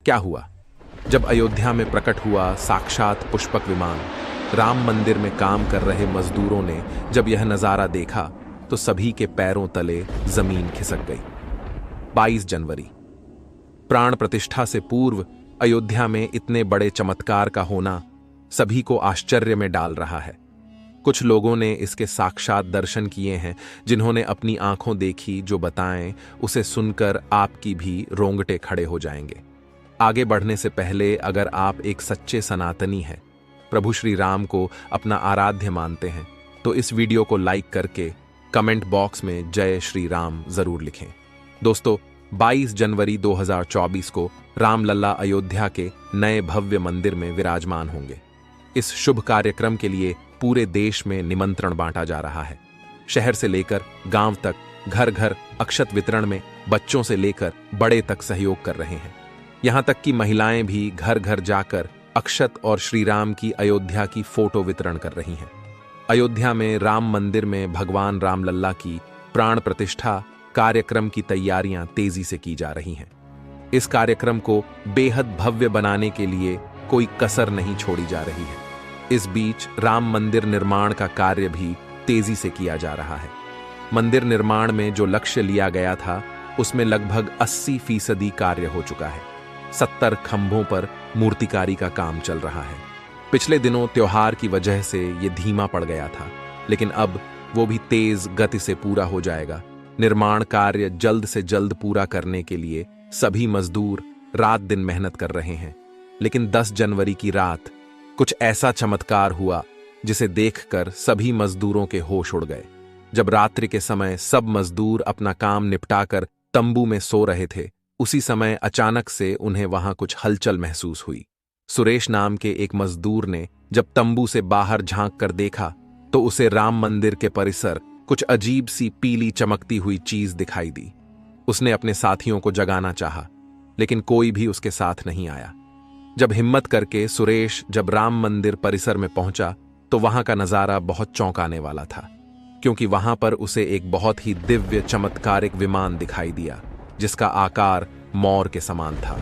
क्या हुआ? जब अयोध्या में प्रकट हुआ साक्षात पुष्पक विमान, राम मंदिर में काम कर रहे मजदूरों ने जब यह नजारा देखा तो सभी के पैरों तले जमीन खिसक गई। 22 जनवरी, प्राण प्रतिष्ठा से पूर्व अयोध्या में इतने बड़े चमत्कार का होना सभी को आश्चर्य में डाल रहा है। कुछ लोगों ने इसके साक्षात दर्शन किए हैं, जिन्होंने अपनी आंखों देखी जो बताएं, उसे सुनकर आपकी भी रोंगटे खड़े हो जाएंगे। आगे बढ़ने से पहले अगर आप एक सच्चे सनातनी हैं, प्रभु श्री राम को अपना आराध्य मानते हैं, तो इस वीडियो को लाइक करके कमेंट बॉक्स में जय श्री राम जरूर लिखें। दोस्तों, 22 जनवरी 2024 को रामलला अयोध्या के नए भव्य मंदिर में विराजमान होंगे। इस शुभ कार्यक्रम के लिए पूरे देश में निमंत्रण बांटा जा रहा है। शहर से लेकर गांव तक घर घर अक्षत वितरण में बच्चों से लेकर बड़े तक सहयोग कर रहे हैं। यहां तक कि महिलाएं भी घर घर जाकर अक्षत और श्री राम की अयोध्या की फोटो वितरण कर रही हैं। अयोध्या में राम मंदिर में भगवान रामलल्ला की प्राण प्रतिष्ठा कार्यक्रम की तैयारियां तेजी से की जा रही हैं। इस कार्यक्रम को बेहद भव्य बनाने के लिए कोई कसर नहीं छोड़ी जा रही है। इस बीच राम मंदिर निर्माण का कार्य भी तेजी से किया जा रहा है। मंदिर निर्माण में जो लक्ष्य लिया गया था, उसमें लगभग 80% कार्य हो चुका है। 70 खंभों पर मूर्तिकारी का काम चल रहा है। पिछले दिनों त्योहार की वजह से ये धीमा पड़ गया था, लेकिन अब वो भी तेज गति से पूरा हो जाएगा। निर्माण कार्य जल्द से जल्द पूरा करने के लिए सभी मजदूर रात दिन मेहनत कर रहे हैं। लेकिन 10 जनवरी की रात कुछ ऐसा चमत्कार हुआ जिसे देखकर सभी मजदूरों के होश उड़ गए। जब रात्रि के समय सब मजदूर अपना काम निपटाकर तंबू में सो रहे थे, उसी समय अचानक से उन्हें वहां कुछ हलचल महसूस हुई। सुरेश नाम के एक मजदूर ने जब तंबू से बाहर झांक कर देखा तो उसे राम मंदिर के परिसर कुछ अजीब सी पीली चमकती हुई चीज दिखाई दी। उसने अपने साथियों को जगाना चाहा, लेकिन कोई भी उसके साथ नहीं आया। जब हिम्मत करके सुरेश जब राम मंदिर परिसर में पहुंचा तो वहां का नजारा बहुत चौंकाने वाला था, क्योंकि वहां पर उसे एक बहुत ही दिव्य चमत्कारिक विमान दिखाई दिया, जिसका आकार मोर के समान था,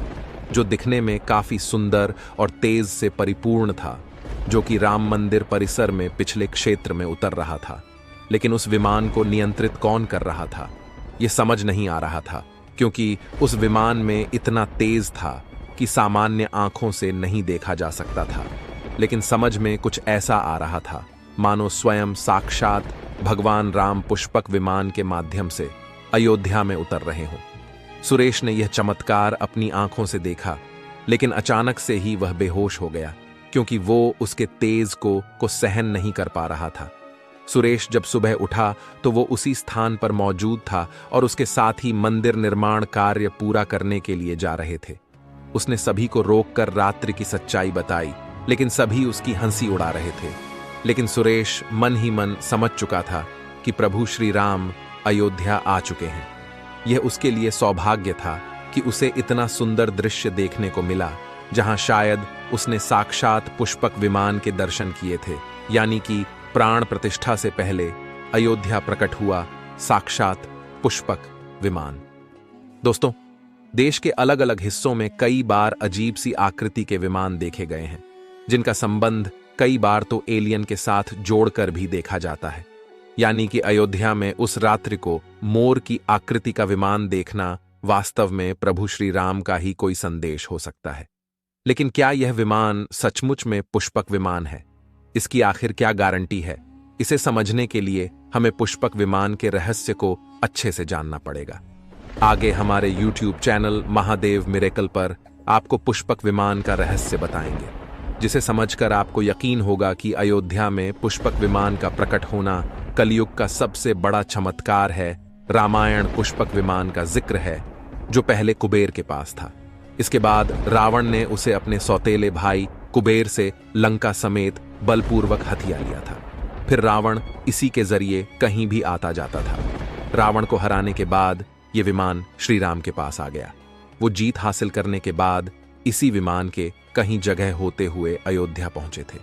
जो दिखने में काफी सुंदर और तेज से परिपूर्ण था, जो कि राम मंदिर परिसर में पिछले क्षेत्र में उतर रहा था। लेकिन उस विमान को नियंत्रित कौन कर रहा था, यह समझ नहीं आ रहा था, क्योंकि उस विमान में इतना तेज था कि सामान्य आंखों से नहीं देखा जा सकता था। लेकिन समझ में कुछ ऐसा आ रहा था मानो स्वयं साक्षात भगवान राम पुष्पक विमान के माध्यम से अयोध्या में उतर रहे हों। सुरेश ने यह चमत्कार अपनी आंखों से देखा, लेकिन अचानक से ही वह बेहोश हो गया, क्योंकि वो उसके तेज को सहन नहीं कर पा रहा था। सुरेश जब सुबह उठा तो वो उसी स्थान पर मौजूद था और उसके साथ ही मंदिर निर्माण कार्य पूरा करने के लिए जा रहे थे। उसने सभी को रोककर रात्रि की सच्चाई बताई, लेकिन सभी उसकी हंसी उड़ा रहे थे। लेकिन सुरेश मन ही मन समझ चुका था कि प्रभु श्री राम अयोध्या आ चुके हैं। यह उसके लिए सौभाग्य था कि उसे इतना सुंदर दृश्य देखने को मिला, जहां शायद उसने साक्षात पुष्पक विमान के दर्शन किए थे, यानी कि प्राण प्रतिष्ठा से पहले अयोध्या प्रकट हुआ साक्षात पुष्पक विमान। दोस्तों, देश के अलग अलग हिस्सों में कई बार अजीब सी आकृति के विमान देखे गए हैं, जिनका संबंध कई बार तो एलियन के साथ जोड़कर भी देखा जाता है। यानी कि अयोध्या में उस रात्रि को मोर की आकृति का विमान देखना वास्तव में प्रभु श्री राम का ही कोई संदेश हो सकता है। लेकिन क्या यह विमान सचमुच में पुष्पक विमान है? इसकी आखिर क्या गारंटी है? इसे समझने के लिए हमें पुष्पक विमान के रहस्य को अच्छे से जानना पड़ेगा। आगे हमारे YouTube चैनल महादेव मिरेकल पर आपको पुष्पक विमान का रहस्य बताएंगे, जिसे समझकर आपको यकीन होगा कि अयोध्या में पुष्पक विमान का प्रकट होना कलयुग का सबसे बड़ा चमत्कार है। रामायण पुष्पक विमान का जिक्र है, जो पहले कुबेर के पास था। इसके बाद रावण ने उसे अपने सौतेले भाई कुबेर से लंका समेत बलपूर्वक हथिया लिया था। फिर रावण इसी के जरिए कहीं भी आता जाता था। रावण को हराने के बाद यह विमान श्री राम के पास आ गया। वो जीत हासिल करने के बाद इसी विमान के कहीं जगह होते हुए अयोध्या पहुंचे थे।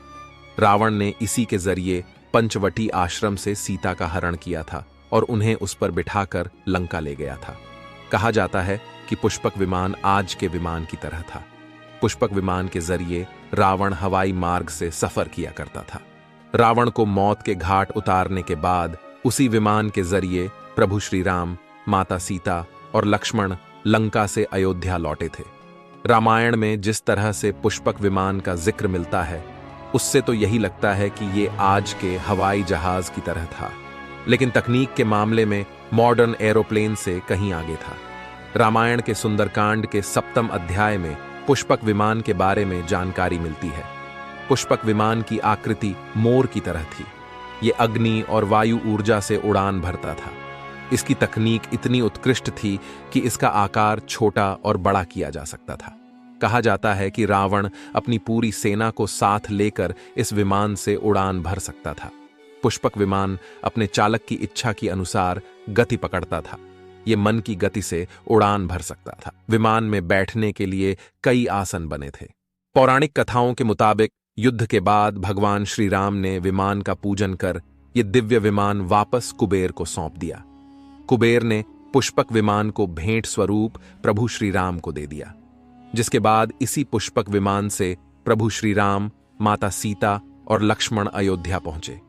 रावण ने इसी के जरिए पंचवटी आश्रम से सीता का हरण किया था और उन्हें उस पर बिठाकर लंका ले गया था। कहा जाता है कि पुष्पक विमान आज के विमान की तरह था। पुष्पक विमान के जरिए रावण हवाई मार्ग से सफर किया करता था। रावण को मौत के घाट उतारने के बाद उसी विमान के जरिए प्रभु श्री राम, माता सीता और लक्ष्मण लंका से अयोध्या लौटे थे। रामायण में जिस तरह से पुष्पक विमान का जिक्र मिलता है, उससे तो यही लगता है कि ये आज के हवाई जहाज की तरह था, लेकिन तकनीक के मामले में मॉडर्न एरोप्लेन से कहीं आगे था। रामायण के सुंदरकांड के 7वें अध्याय में पुष्पक विमान के बारे में जानकारी मिलती है। पुष्पक विमान की आकृति मोर की तरह थी। ये अग्नि और वायु ऊर्जा से उड़ान भरता था। इसकी तकनीक इतनी उत्कृष्ट थी कि इसका आकार छोटा और बड़ा किया जा सकता था। कहा जाता है कि रावण अपनी पूरी सेना को साथ लेकर इस विमान से उड़ान भर सकता था। पुष्पक विमान अपने चालक की इच्छा के अनुसार गति पकड़ता था। ये मन की गति से उड़ान भर सकता था। विमान में बैठने के लिए कई आसन बने थे। पौराणिक कथाओं के मुताबिक युद्ध के बाद भगवान श्री राम ने विमान का पूजन कर ये दिव्य विमान वापस कुबेर को सौंप दिया। कुबेर ने पुष्पक विमान को भेंट स्वरूप प्रभु श्री राम को दे दिया, जिसके बाद इसी पुष्पक विमान से प्रभु श्री राम, माता सीता और लक्ष्मण अयोध्या पहुंचे।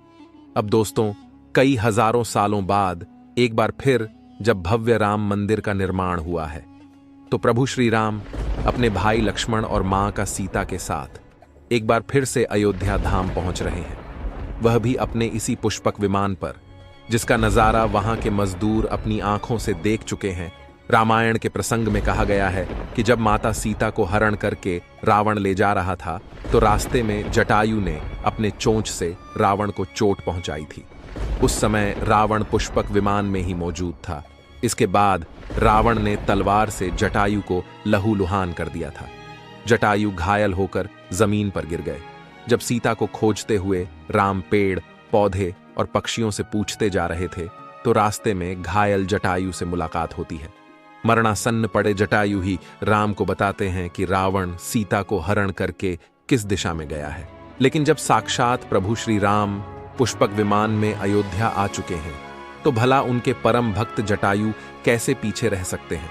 अब दोस्तों, कई हजारों सालों बाद एक बार फिर जब भव्य राम मंदिर का निर्माण हुआ है, तो प्रभु श्री राम अपने भाई लक्ष्मण और मां का सीता के साथ एक बार फिर से अयोध्या धाम पहुंच रहे हैं, वह भी अपने इसी पुष्पक विमान पर, जिसका नजारा वहां के मजदूर अपनी आंखों से देख चुके हैं। रामायण के प्रसंग में कहा गया है कि जब माता सीता को हरण करके रावण ले जा रहा था, तो रास्ते में जटायु ने अपने चोंच से रावण को चोट पहुंचाई थी। उस समय रावण पुष्पक विमान में ही मौजूद था। इसके बाद रावण ने तलवार से जटायु को लहूलुहान कर दिया था। जटायु घायल होकर जमीन पर गिर गए। जब सीता को खोजते हुए राम पेड़, पौधे और पक्षियों से पूछते जा रहे थे, तो रास्ते में घायल जटायु से मुलाकात होती है। मरणासन्न पड़े जटायु ही राम को बताते हैं कि रावण सीता को हरण करके किस दिशा में गया है। लेकिन जब साक्षात प्रभु श्री राम पुष्पक विमान में अयोध्या आ चुके हैं, तो भला उनके परम भक्त जटायु कैसे पीछे रह सकते हैं।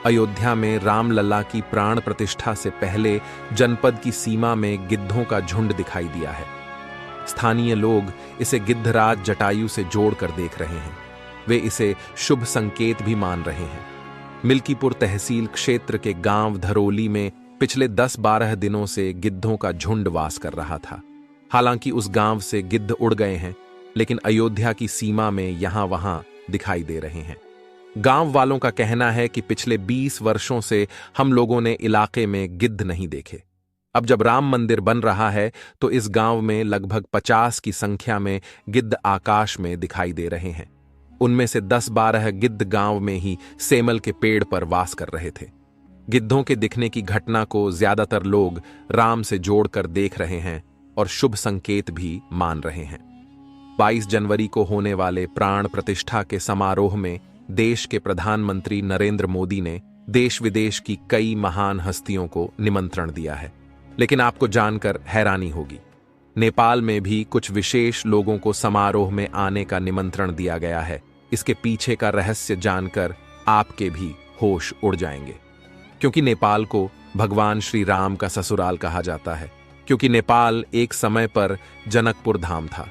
अयोध्या में रामलला की प्राण प्रतिष्ठा से पहले जनपद की सीमा में गिद्धों का झुंड दिखाई दिया है। स्थानीय लोग इसे गिद्धराज जटायु से जोड़कर देख रहे हैं। वे इसे शुभ संकेत भी मान रहे हैं। मिल्कीपुर तहसील क्षेत्र के गांव धरोली में पिछले 10-12 दिनों से गिद्धों का झुंड वास कर रहा था। हालांकि उस गांव से गिद्ध उड़ गए हैं, लेकिन अयोध्या की सीमा में यहां वहां दिखाई दे रहे हैं। गांव वालों का कहना है कि पिछले 20 वर्षों से हम लोगों ने इलाके में गिद्ध नहीं देखे। अब जब राम मंदिर बन रहा है, तो इस गांव में लगभग 50 की संख्या में गिद्ध आकाश में दिखाई दे रहे हैं। उनमें से 10-12 गिद्ध गांव में ही सेमल के पेड़ पर वास कर रहे थे। गिद्धों के दिखने की घटना को ज्यादातर लोग राम से जोड़कर देख रहे हैं और शुभ संकेत भी मान रहे हैं। 22 जनवरी को होने वाले प्राण प्रतिष्ठा के समारोह में देश के प्रधानमंत्री नरेंद्र मोदी ने देश विदेश की कई महान हस्तियों को निमंत्रण दिया है। लेकिन आपको जानकर हैरानी होगी, नेपाल में भी कुछ विशेष लोगों को समारोह में आने का निमंत्रण दिया गया है। इसके पीछे का रहस्य जानकर आपके भी होश उड़ जाएंगे, क्योंकि नेपाल को भगवान श्री राम का ससुराल कहा जाता है। क्योंकि नेपाल एक समय पर जनकपुर धाम था,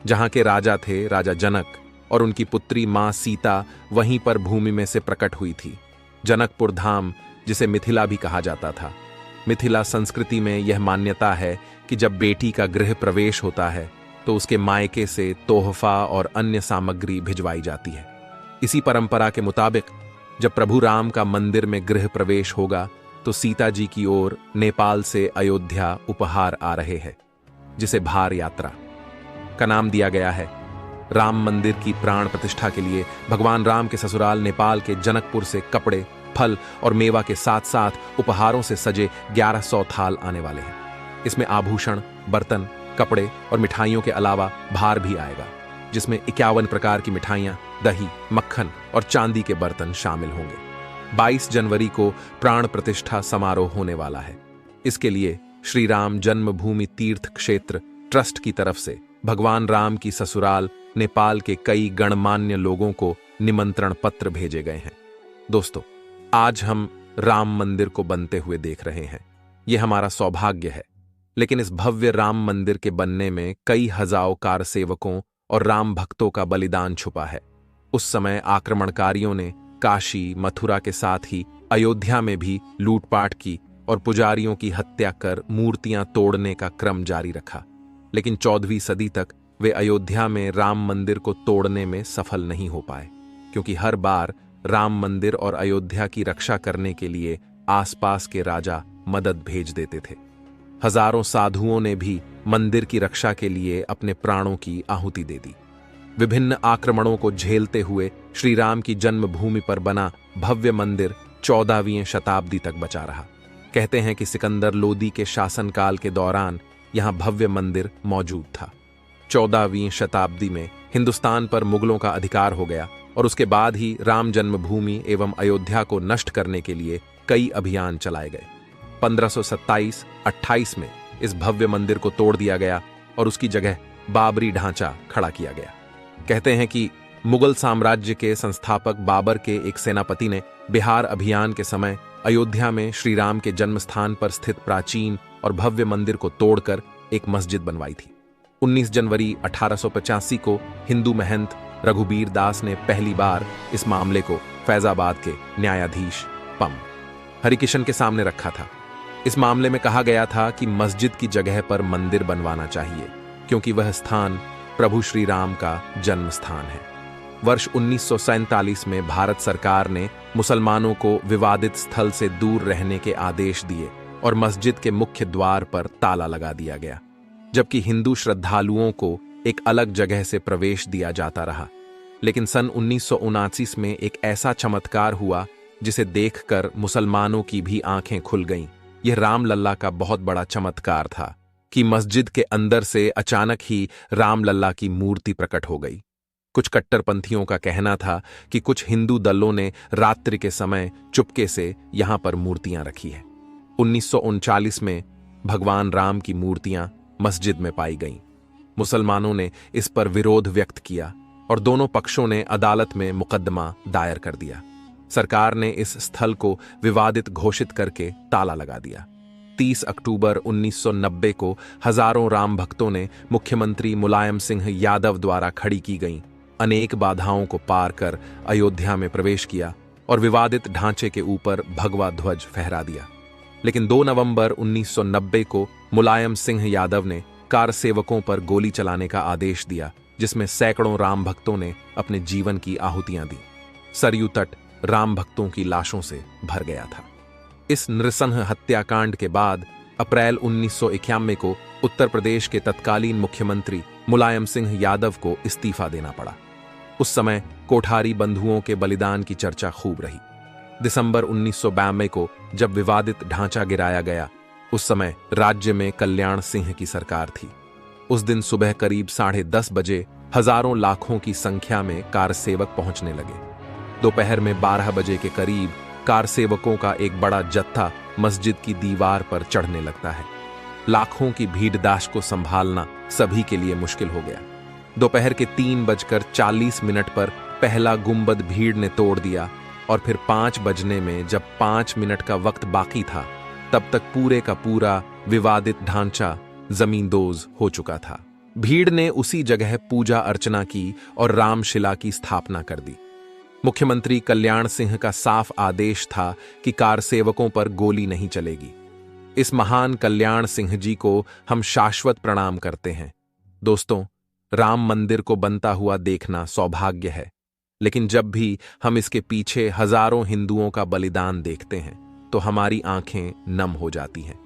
जहां के राजा थे राजा जनक, और उनकी पुत्री मां सीता वहीं पर भूमि में से प्रकट हुई थी। जनकपुर धाम, जिसे मिथिला भी कहा जाता था। मिथिला संस्कृति में यह मान्यता है कि जब बेटी का गृह प्रवेश होता है, तो उसके मायके से तोहफा और अन्य सामग्री भिजवाई जाती है। इसी परंपरा के मुताबिक जब प्रभु राम का मंदिर में गृह प्रवेश होगा, तो सीता जी की ओर नेपाल से अयोध्या उपहार आ रहे हैं, जिसे भार यात्रा का नाम दिया गया है। राम मंदिर की प्राण प्रतिष्ठा के लिए भगवान राम के ससुराल नेपाल के जनकपुर से कपड़े, फल और मेवा के साथ साथ उपहारों से सजे 1100 थाल आने वाले हैं। इसमें आभूषण, बर्तन, कपड़े और मिठाइयों के अलावा भार भी आएगा, जिसमें 51 प्रकार की मिठाइयां, दही, मक्खन और चांदी के बर्तन शामिल होंगे। 22 जनवरी को प्राण प्रतिष्ठा समारोह होने वाला है। इसके लिए श्री राम जन्मभूमि तीर्थ क्षेत्र ट्रस्ट की तरफ से भगवान राम की ससुराल नेपाल के कई गणमान्य लोगों को निमंत्रण पत्र भेजे गए हैं। दोस्तों, आज हम राम मंदिर को बनते हुए देख रहे हैं। यह हमारा सौभाग्य है। लेकिन इस भव्य राम मंदिर के बनने में कई हजारों कारसेवकों और राम भक्तों का बलिदान छुपा है। उस समय आक्रमणकारियों ने काशी, मथुरा के साथ ही अयोध्या में भी लूटपाट की और पुजारियों की हत्या कर मूर्तियां तोड़ने का क्रम जारी रखा। लेकिन 14वीं सदी तक वे अयोध्या में राम मंदिर को तोड़ने में सफल नहीं हो पाए, क्योंकि हर बार राम मंदिर और अयोध्या की रक्षा करने के लिए आसपास के राजा मदद भेज देते थे। हजारों साधुओं ने भी मंदिर की रक्षा के लिए अपने प्राणों की आहुति दे दी। विभिन्न आक्रमणों को झेलते हुए श्री राम की जन्मभूमि पर बना भव्य मंदिर 14वीं शताब्दी तक बचा रहा। कहते हैं कि सिकंदर लोदी के शासनकाल के दौरान यहां भव्य मंदिर मौजूद था। 14वीं शताब्दी में हिंदुस्तान पर मुगलों का अधिकार हो गया और उसके बाद ही राम जन्मभूमि एवं अयोध्या को नष्ट करने के लिए कई अभियान चलाए गए। 1527-28 में इस भव्य मंदिर को तोड़ दिया गया और उसकी जगह बाबरी ढांचा खड़ा किया गया। कहते हैं कि मुगल साम्राज्य के संस्थापक बाबर के एक सेनापति ने बिहार अभियान के समय अयोध्या में श्री राम के जन्म स्थान पर स्थित प्राचीन और भव्य मंदिर को तोड़कर एक मस्जिद बनवाई थी। 19 जनवरी 1885 को हिंदू महंत रघुबीर दास ने पहली बार इस मामले को फैजाबाद के न्यायाधीश पम हरिकिशन के सामने रखा था। इस मामले में कहा गया था कि मस्जिद की जगह पर मंदिर बनवाना चाहिए, क्योंकि वह स्थान प्रभु श्री राम का जन्म स्थान है। वर्ष 1947 में भारत सरकार ने मुसलमानों को विवादित स्थल से दूर रहने के आदेश दिए और मस्जिद के मुख्य द्वार पर ताला लगा दिया गया, जबकि हिंदू श्रद्धालुओं को एक अलग जगह से प्रवेश दिया जाता रहा। लेकिन सन 1979 में एक ऐसा चमत्कार हुआ जिसे देखकर मुसलमानों की भी आंखें खुल गईं। यह रामलल्ला का बहुत बड़ा चमत्कार था कि मस्जिद के अंदर से अचानक ही रामलल्ला की मूर्ति प्रकट हो गई। कुछ कट्टरपंथियों का कहना था कि कुछ हिंदू दलों ने रात्रि के समय चुपके से यहां पर मूर्तियां रखी है। 1939 में भगवान राम की मूर्तियां मस्जिद में पाई गईं। मुसलमानों ने इस पर विरोध व्यक्त किया और दोनों पक्षों ने अदालत में मुकदमा दायर कर दिया। सरकार ने इस स्थल को विवादित घोषित करके ताला लगा दिया। 30 अक्टूबर 1990 को हजारों राम भक्तों ने मुख्यमंत्री मुलायम सिंह यादव द्वारा खड़ी की गईं अनेक बाधाओं को पार कर अयोध्या में प्रवेश किया और विवादित ढांचे के ऊपर भगवा ध्वज फहरा दिया। लेकिन 2 नवंबर 1990 को मुलायम सिंह यादव ने कार सेवकों पर गोली चलाने का आदेश दिया, जिसमें सैकड़ों राम भक्तों ने अपने जीवन की आहुतियां दी। सरयू तट राम भक्तों की लाशों से भर गया था। इस नृशंस हत्याकांड के बाद अप्रैल 1991 को उत्तर प्रदेश के तत्कालीन मुख्यमंत्री मुलायम सिंह यादव को इस्तीफा देना पड़ा। उस समय कोठारी बंधुओं के बलिदान की चर्चा खूब रही। दिसंबर 1992 को जब विवादित ढांचा गिराया गया, उस समय राज्य में कल्याण सिंह की सरकार थी। उस दिन सुबह करीब 10:30 बजे हजारों लाखों की संख्या में कार सेवक पहुंचने लगे। दोपहर में 12 बजे के करीब कार सेवकों का एक बड़ा जत्था मस्जिद की दीवार पर चढ़ने लगता है। लाखों की भीड़दाश को संभालना सभी के लिए मुश्किल हो गया। दोपहर के 3:40 पर पहला गुंबद भीड़ ने तोड़ दिया और फिर 5 बजने में जब 5 मिनट का वक्त बाकी था, तब तक पूरे का पूरा विवादित ढांचा जमींदोज हो चुका था। भीड़ ने उसी जगह पूजा अर्चना की और रामशिला की स्थापना कर दी। मुख्यमंत्री कल्याण सिंह का साफ आदेश था कि कार सेवकों पर गोली नहीं चलेगी। इस महान कल्याण सिंह जी को हम शाश्वत प्रणाम करते हैं। दोस्तों, राम मंदिर को बनता हुआ देखना सौभाग्य है, लेकिन जब भी हम इसके पीछे हजारों हिंदुओं का बलिदान देखते हैं तो हमारी आंखें नम हो जाती हैं।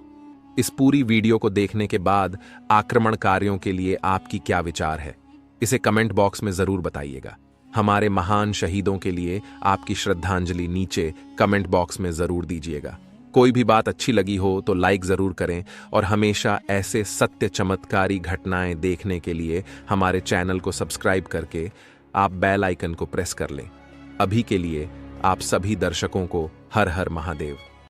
इस पूरी वीडियो को देखने के बाद आक्रमणकारियों के लिए आपकी क्या विचार है, इसे कमेंट बॉक्स में जरूर बताइएगा। हमारे महान शहीदों के लिए आपकी श्रद्धांजलि नीचे कमेंट बॉक्स में जरूर दीजिएगा। कोई भी बात अच्छी लगी हो तो लाइक जरूर करें और हमेशा ऐसे सत्य चमत्कारी घटनाएं देखने के लिए हमारे चैनल को सब्सक्राइब करके आप बेल आइकन को प्रेस कर लें। अभी के लिए आप सभी दर्शकों को हर हर महादेव।